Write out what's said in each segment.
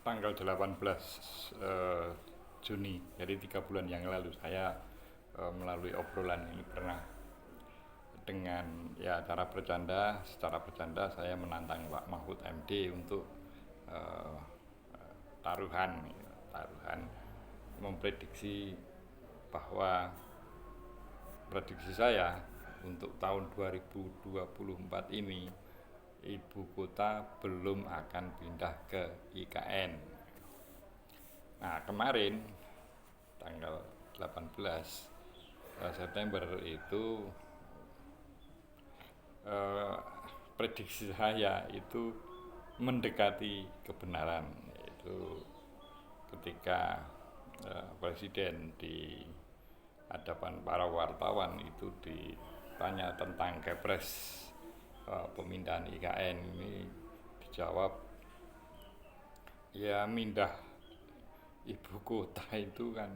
tanggal 18 Juni, jadi 3 bulan yang lalu saya melalui obrolan ini pernah dengan secara bercanda saya menantang Pak Mahfud MD untuk eh, taruhan memprediksi bahwa prediksi saya untuk tahun 2024 ini ibu kota belum akan pindah ke IKN. Nah, kemarin tanggal 18 September itu prediksi saya itu mendekati kebenaran, yaitu ketika Presiden di hadapan para wartawan itu ditanya tentang kepres pemindahan IKN ini, dijawab ya mindah ibu kota itu kan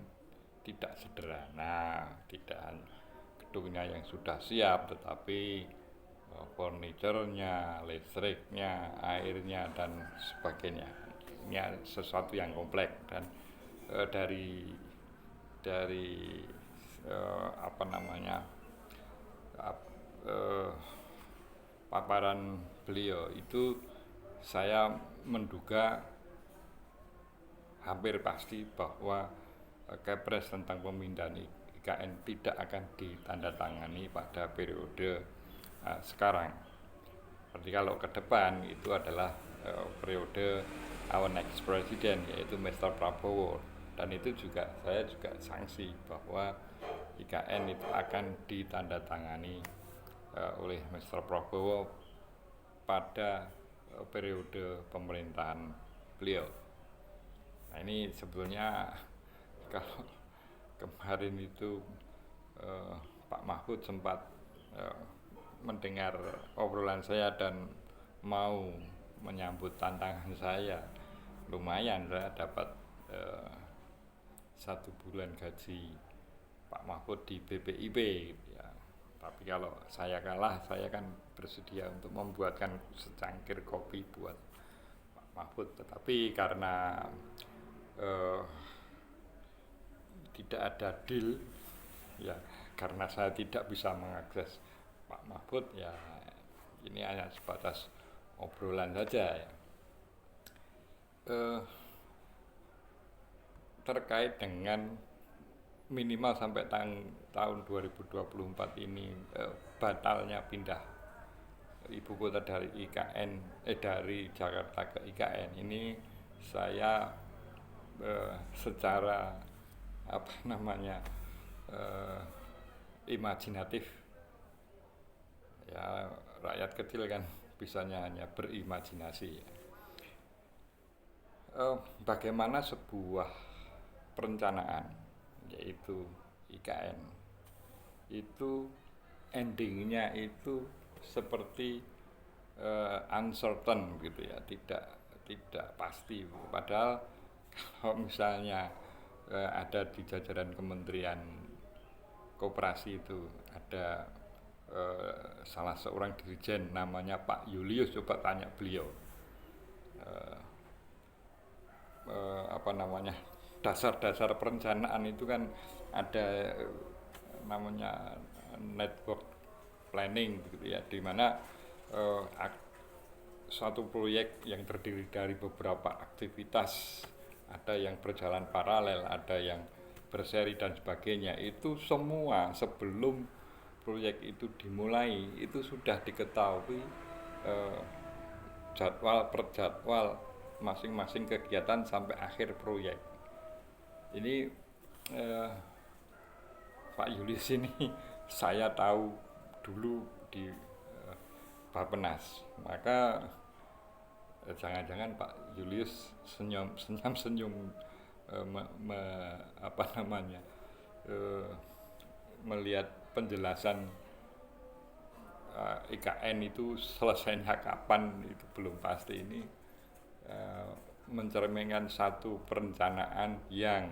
tidak sederhana, tidak hanya gedungnya yang sudah siap tetapi furniturnya, listriknya, airnya dan sebagainya. Ini sesuatu yang kompleks dan dari apa namanya paparan beliau itu saya menduga hampir pasti bahwa kepres tentang pemindahan IKN tidak akan ditandatangani pada periode sekarang. Berarti kalau ke depan itu adalah periode our next president, yaitu Mr. Prabowo, dan itu juga saya juga sanksi bahwa IKN itu akan ditandatangani oleh Mr. Prabowo pada periode pemerintahan beliau. Nah, ini sebetulnya kalau kemarin itu Pak Mahfud sempat mendengar obrolan saya dan mau menyambut tantangan saya, lumayan saya dapat 1 bulan gaji Pak Mahfud di BPIP gitu ya. Tapi kalau saya kalah, saya kan bersedia untuk membuatkan secangkir kopi buat Pak Mahfud. Tetapi karena tidak ada deal, ya karena saya tidak bisa mengakses Pak Mahfud, ya ini hanya sebatas obrolan saja ya. Terkait dengan minimal sampai tahun 2024 ini batalnya pindah ibu kota dari dari Jakarta ke IKN ini, saya secara apa namanya imajinatif, ya rakyat kecil kan bisanya hanya berimajinasi ya. Bagaimana sebuah perencanaan yaitu IKN itu endingnya itu seperti uncertain gitu ya, tidak pasti. Padahal kalau misalnya ada di jajaran Kementerian Koperasi itu ada salah seorang dirjen namanya Pak Julius, coba tanya beliau apa namanya dasar-dasar perencanaan itu kan ada namanya network planning gitu ya, di mana suatu proyek yang terdiri dari beberapa aktivitas, ada yang berjalan paralel, ada yang berseri dan sebagainya, itu semua sebelum proyek itu dimulai itu sudah diketahui jadwal per jadwal masing-masing kegiatan sampai akhir proyek. Ini Pak Yulis ini saya tahu dulu di Bappenas, maka jangan-jangan Pak Julius senyum apa namanya melihat penjelasan IKN itu selesainya kapan itu belum pasti. Ini mencerminkan satu perencanaan yang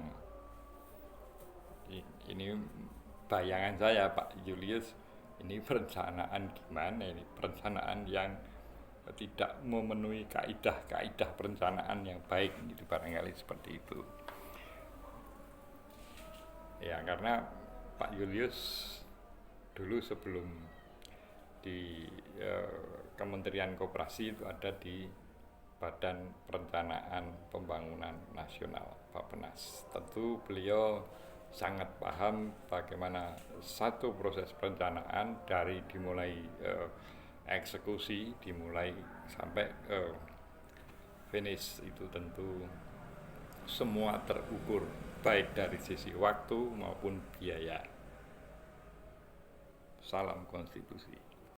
ini bayangan saya Pak Julius, ini perencanaan gimana, ini perencanaan yang tidak memenuhi kaidah-kaidah perencanaan yang baik, gitu, barangkali seperti itu. Ya, karena Pak Julius dulu sebelum di Kementerian Koperasi itu ada di Badan Perencanaan Pembangunan Nasional Bappenas. Tentu beliau sangat paham bagaimana satu proses perencanaan dari dimulai eksekusi, dimulai sampai finish itu tentu semua terukur baik dari sisi waktu maupun biaya. Salam konstitusi.